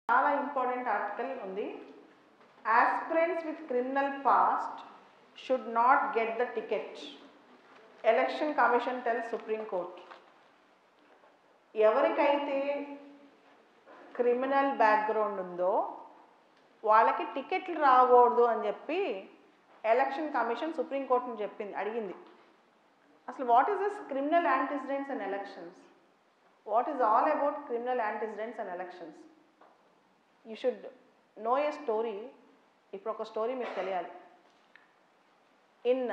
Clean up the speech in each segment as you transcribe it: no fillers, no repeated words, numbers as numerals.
చాలా important article ఉంది. Aspirants with criminal past should not get the ticket. Election commission tells supreme court. ఎవరికైతే criminal background ఉందో వాళ్ళకి టికెట్లు రాకూడదు అని చెప్పి ఎలక్షన్ కమిషన్ సుప్రీంకోర్టుని చెప్పింది, అడిగింది. అసలు what is this criminal antecedents and elections? What is all about criminal antecedents and elections? You should know a story. ఇప్పుడు ఒక స్టోరీ మీకు తెలియాలి. In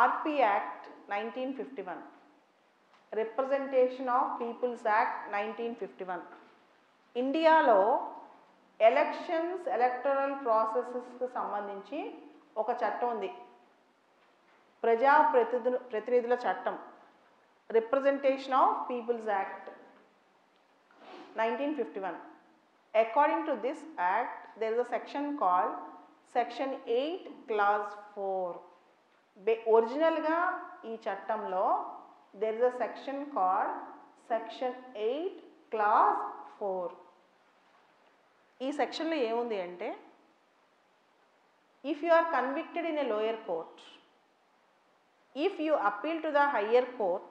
RP act 1951, representation of peoples act 1951, ఇండియాలో ఎలక్షన్స్ ఎలక్టరల్ ప్రాసెసెస్కి సంబంధించి ఒక చట్టం ఉంది, ప్రతినిధుల చట్టం, representation of peoples act 1951. According to this act, there is a section called section 8 clause 4. ఒరిజినల్గా ఈ చట్టంలో there is a section called section 8 clause 4. ఈ సెక్షన్లో ఏముంది అంటే, if you are convicted in a lower court, if you appeal to the higher court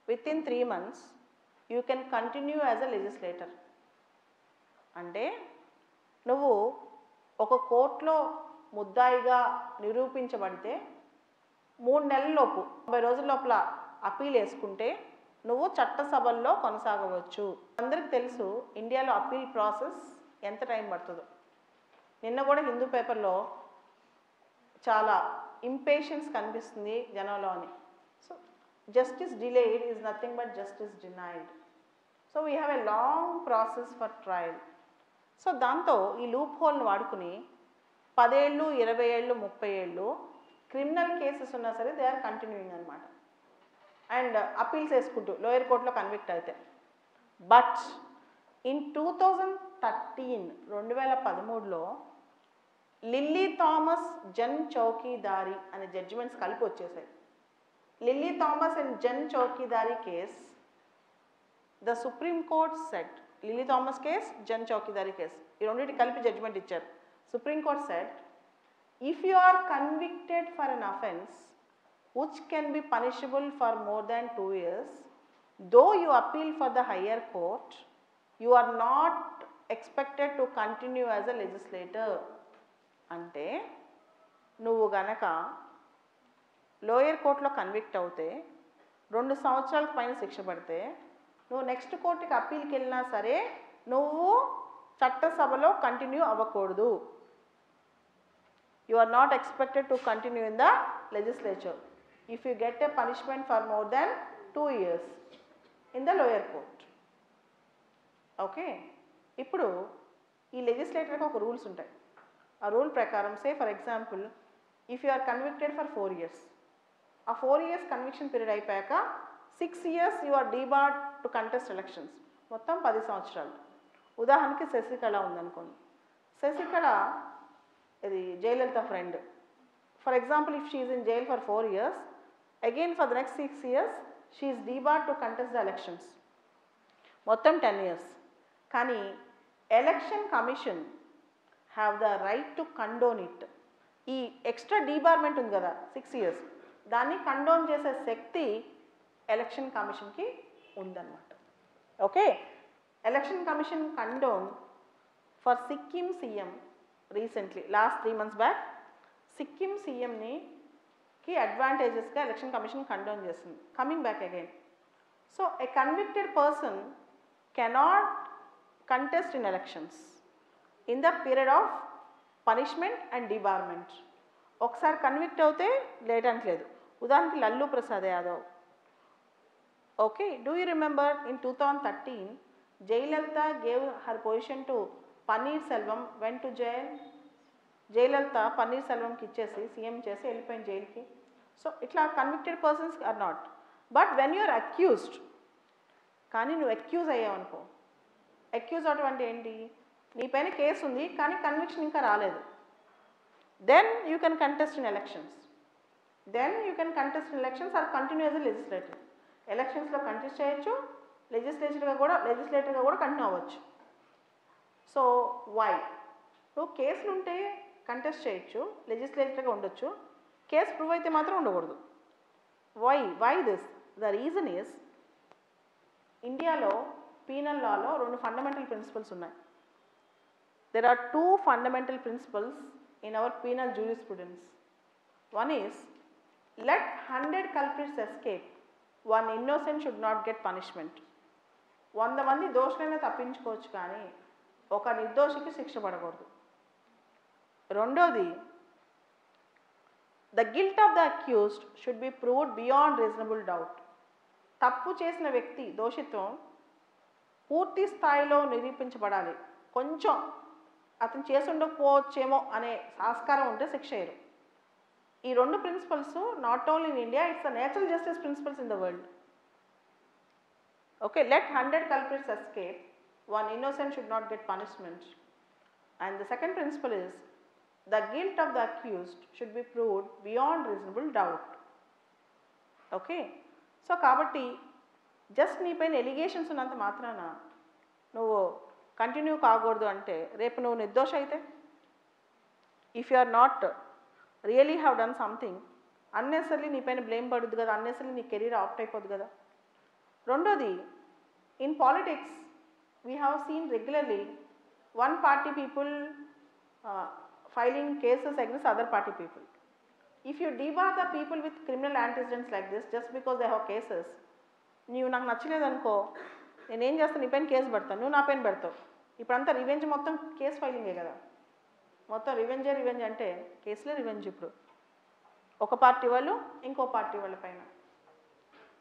within 3 months, you can continue as a legislator. అంటే నువ్వు ఒక కోర్టులో ముద్దాయిగా నిరూపించబడితే 3 నెలలలోపు 90 రోజుల లోపల అప్పీల్ వేసుకుంటే నువ్వు చట్టసభల్లో కొనసాగవచ్చు. అందరికి తెలుసు ఇండియాలో అప్పీల్ ప్రాసెస్ ఎంత టైం పడుతుందో. నిన్న కూడా హిందూ పేపర్లో చాలా ఇంపేషన్స్ కనిపిస్తుంది జనంలో అని. So justice delayed is nothing but justice denied. So we have a long process for trial. So దాంతో ఈ లూప్ హోల్ని వాడుకుని 10 ఏళ్ళు 20 ఏళ్ళు 30 ఏళ్ళు క్రిమినల్ కేసెస్ ఉన్నా సరే దే ఆర్ కంటిన్యూయింగ్ అనమాట. అండ్ అప్పీల్స్ వేసుకుంటూ లోయర్ కోర్టులో కన్విక్ట్ అయితే. బట్ ఇన్ 2013లో లిల్లీ థామస్ జన్ చౌకీదారి అనే జడ్జిమెంట్స్ కలిపి వచ్చేసాయి. Lily Thomas and Jan Chaukidar case, the supreme Court said, Lily Thomas case, Jan Chaukidar case, ఈ రెండింటి కలిపి జడ్జిమెంట్ ఇచ్చారు. Supreme Court said, if you are convicted for an offence which can be punishable for more than 2 years, though you appeal for the higher court, you are not expected to continue as a legislator. అంటే నువ్వు గనక lower కోర్టులో convict అవుతే 2 సంవత్సరాలకు పైన శిక్ష పడితే నువ్వు నెక్స్ట్ కోర్టుకి అప్పీల్కి వెళ్ళినా సరే నువ్వు చట్టసభలో కంటిన్యూ అవ్వకూడదు. You are not expected to continue in the legislature if you get a punishment for more than 2 years in the lower court. Okay, ఇప్పుడు ఈ లెజిస్లేటర్కి ఒక రూల్స్ ఉంటాయి. ఆ రూల్ ప్రకారం say for example if you are convicted for 4 years, ఆ 4 years conviction period అయిపోయాక 6 years you are debarred to contest elections, మొత్తం 10 సంవత్సరాలు. ఉదాహరణకి శశికళ ఉందనుకోండి. శశికళ ఇది Jayalalithaa friend. For example if she is in jail for 4 years, again for the next 6 years she is debarred to contest the elections, మొత్తం 10 years. కానీ election commission have the right to condone it. ఈ extra డీబార్మెంట్ ఉంది కదా 6 years, దాన్ని condone చేసే శక్తి election కమిషన్కి ఉందన్నమాట. Okay, election commission condone for Sikkim CM recently last 3 months back Sikkim సీఎంని అడ్వాంటేజెస్గా ఎలక్షన్ కమిషన్ కండోన్ చేస్తుంది. Coming back again, so a convicted person cannot contest in elections in the period of punishment and debarment. ఒకసారి convict అవుతే లేటంట్ లేదు. ఉదాహరణకి Lalu Prasad Yadav. Okay, do you remember in 2013 Jayalalithaa gave her position to Panneer Selvam, went to jail. Jayalalithaa Panneer సెల్వంకి ఇచ్చేసి CM చేసి వెళ్ళిపోయింది జైలుకి. సో ఇట్లా convicted persons are not. But when you are accused, కానీ నువ్వు అక్యూజ్ అయ్యావనుకో, అక్యూజ్ అవటం అంటే ఏంటి, నీ పైన కేసు ఉంది కానీ కన్విక్షన్ ఇంకా రాలేదు, then you can contest in elections. Or continue as a legislator. ఎలక్షన్స్లో కంటెస్ట్ చేయొచ్చు, లెజిస్లేటర్గా కూడా కంటిన్యూ అవ్వచ్చు. So why? నువ్వు కేసులు ఉంటే కంటెస్ట్ చేయొచ్చు, లెజిస్లేటర్గా ఉండొచ్చు, కేసు ప్రూవ్ అయితే మాత్రం ఉండకూడదు. Why this? The reason is ఇండియాలో పీనల్ లాలో 2 ఫండమెంటల్ ప్రిన్సిపల్స్ ఉన్నాయి. There are 2 fundamental principles in our penal jurisprudence. One is, let 100 culprits escape, one innocent should not get punishment. 100 మంది దోషులైనా తప్పించుకోవచ్చు కానీ ఒక నిర్దోషికి శిక్ష పడకూడదు. రెండోది, the guilt of the accused should be proved beyond reasonable doubt. తప్పు చేసిన వ్యక్తి దోషిత్వం పూర్తి స్థాయిలో నిరూపించబడాలి. కొంచెం అతను చేసి ఉండకపోవచ్చేమో అనే ఆస్కారం ఉంటే శిక్ష వేయరు. ఈ 2 principles not only in India, it's the natural justice principles in the world. Okay, let 100 culprits escape, one innocent should not get punishment. And the second principle is, the guilt of the accused should be proved beyond reasonable doubt. Okay, so కాబట్టి just నీ పైన allegations ఉన్నంత మాత్రాన నువ్వు continue కాకూడదు అంటే రేపు నువ్వు నిర్దోష అయితే, if you are not really have done something, unnecessary నీ పైన బ్లేమ్ పడుద్ది కదా, అన్నెసరీ నీ కెరీర్ ఆప్ట్ అయిపోద్ది కదా. రెండోది, in politics we have seen regularly one party people filing cases against other party people. If you debar the people with criminal antecedents like this just because they have cases, నీవు నాకు నచ్చలేదు అనుకో, నేనేం చేస్తాను, నీ పైన కేసు పెడతాను, నువ్వు నా పైన పెడతావు. ఇప్పుడంతా రివెంజ్, మొత్తం కేసు ఫైలింగే కదా, మొత్తం రివెంజ్ అంటే కేసులే రివెంజ్. ఇప్పుడు ఒక పార్టీ వాళ్ళు ఇంకో పార్టీ వాళ్ళ పైన.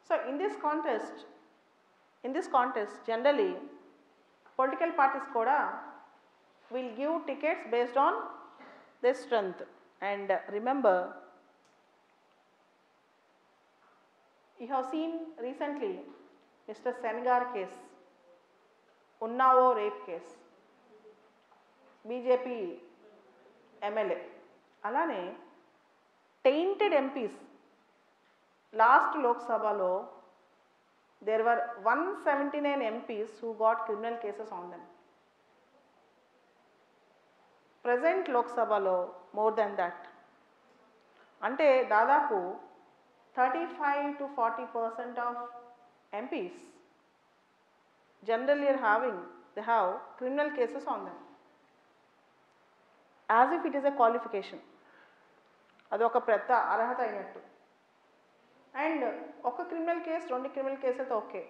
So in this contest generally political parties కూడా will give tickets based on their strength. And remember, you have seen recently Mr. Sengar case, Unnao rape case, BJP MLA. Alane tainted MPs. Last Lok Sabha lo there were 179 MPs who got criminal cases on them. Present Lok Sabhalo more than that. అంటే దాదాపు 35 to 40% of MPs generally are they have criminal cases on them. As if it is a qualification. అదొక పెద్ద అర్హత అయినట్టు. And ఒక criminal case 2 criminal కేసులతో okay.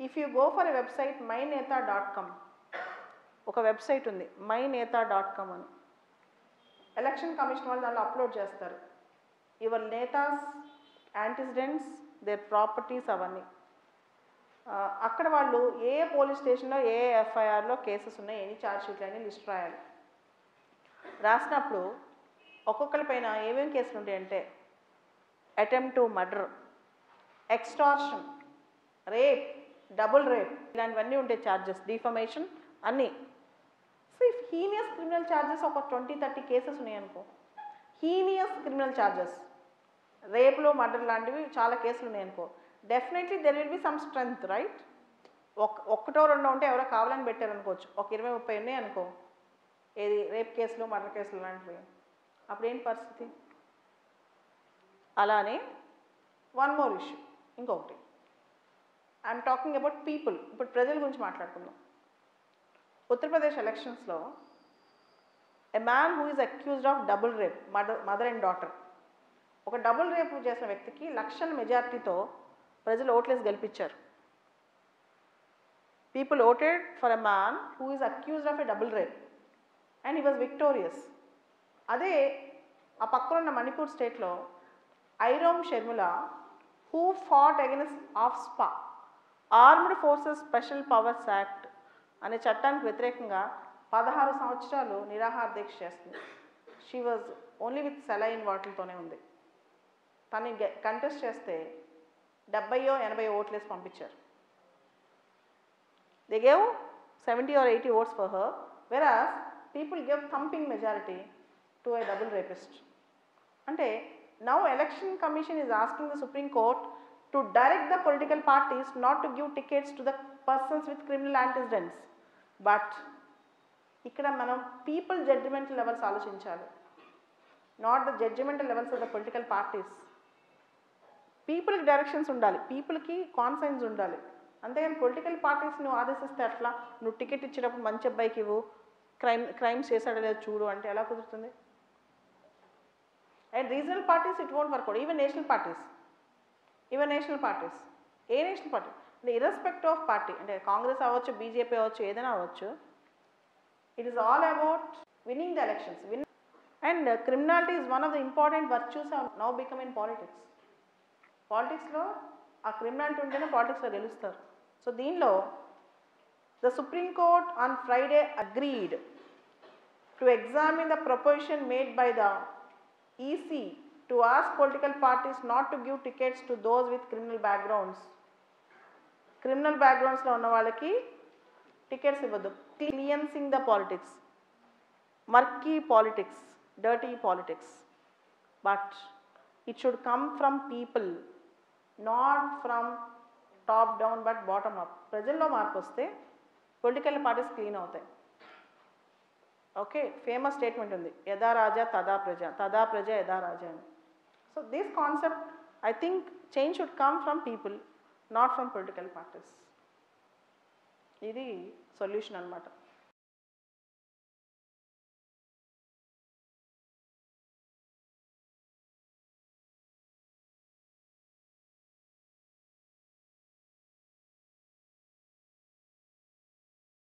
If you go for a website myneta.com, ఒక website ఉంది myneta.com అని, election commission వాళ్ళు దాంట్లో అప్లోడ్ చేస్తారు యువర్ నేతాస్ యాంటిసిడెంట్స్, దేర్ ప్రాపర్టీస్, అవన్నీ. అక్కడ వాళ్ళు ఏ పోలీస్ స్టేషన్లో ఏ ఎఫ్ఐఆర్లో కేసెస్ ఉన్నాయి, ఎన్ని ఛార్జ్ షీట్లు అని లిస్ట్ రాయాలి. రాసినప్పుడు ఒక్కొక్కరి పైన ఏమేమి కేసులు ఉంటాయంటే attempt to murder, extortion, rape, double rape, ఇలాంటివన్నీ ఉంటాయి ఛార్జెస్, డిఫమేషన్ అన్నీ. So if heinous criminal charges ఒక 20-30 కేసెస్ ఉన్నాయనుకో, హీనియస్ క్రిమినల్ ఛార్జెస్, రేప్లో మర్డర్ లాంటివి చాలా కేసులు ఉన్నాయనుకో, definitely there will be some strength, right? ఒక్కటో రెండో ఉంటే ఎవరో కావాలని పెట్టారనుకోవచ్చు, ఒక 20-30 ఉన్నాయి అనుకో, ఏది రేప్ కేసులు, మర్డర్ కేసులు లాంటివి, అప్పుడేంటి పరిస్థితి? అలానే వన్ మోర్ ఇష్యూ, ఇంకొకటి, ఐఎమ్ టాకింగ్ అబౌట్ పీపుల్. ఇప్పుడు ప్రజల గురించి మాట్లాడుకుందాం. ఉత్తరప్రదేశ్ ఎలక్షన్స్లో a man who is accused of double rape, mother and daughter, ఒక డబుల్ రేప్ చేసిన వ్యక్తికి లక్షల మెజారిటీతో ప్రజలు ఓట్లేసి గెలిపించారు. People voted for a man who is accused of a double rape and he was victorious. అదే ఆ పక్కన ఉన్న మణిపూర్ స్టేట్లో Irom Sharmila, who fought against AFSPA, armed forces special powers act అనే చట్టానికి వ్యతిరేకంగా 16 సంవత్సరాలు నిరాహార దీక్ష చేస్తుంది. She was only with saline వాటిల్తోనే ఉంది. తను కంటెస్ట్ చేస్తే 70-80 ఓట్లేసి పంపించారు. They gave 70 or 80 votes for her, whereas people gave thumping majority to a double rapist. అంటే now election commission is asking the Supreme Court to direct the political parties not to give tickets to the persons with criminal antecedents, but ఇక్కడ మనం people judgemental levels ఆలోచించాలి, not the judgemental levels of the political parties. పీపుల్కి directions ఉండాలి, పీపుల్కి conscience ఉండాలి. అంతేగాని political parties నువ్వు ఆదేశిస్తే అట్లా, నువ్వు టికెట్ ఇచ్చేటప్పుడు మంచి అబ్బాయికి ఇవ్వు, క్రైమ్స్ చేశాడో లేదో చూడు అంటే ఎలా కుదురుతుంది? And regional parties it won't work out. Even national parties, ఏ నేషనల్ పార్టీ అంటే ఇర్రెస్పెక్టివ్ ఆఫ్ పార్టీ, అంటే కాంగ్రెస్ అవ్వచ్చు, బీజేపీ అవ్వచ్చు, ఏదైనా అవ్వచ్చు, it is all about winning the elections. And criminality is one of the important virtues of now become in politics. పాలిటిక్స్లో ఆ క్రిమినాలిటీ ఉంటేనే పాలిటిక్స్లో గెలుస్తారు. సో దీనిలో the supreme court on Friday agreed to examine the proposition made by the EC to ask political parties not to give tickets to those with criminal backgrounds. Criminal బ్యాక్గ్రౌండ్స్లో ఉన్న వాళ్ళకి టికెట్స్ ఇవ్వద్దు. Cleansing the politics, murky politics, dirty politics. But it should come from people, not from top down but bottom up. ప్రజల్లో మార్పు వస్తే political parties clean అవుతాయి. ఓకే, famous statement ఉంది, యథా రాజా తదా ప్రజ, తదా ప్రజ యథా రాజా అని. So this concept I think change should come from people, not from political parties. ఇది సొల్యూషన్ అన్నమాట.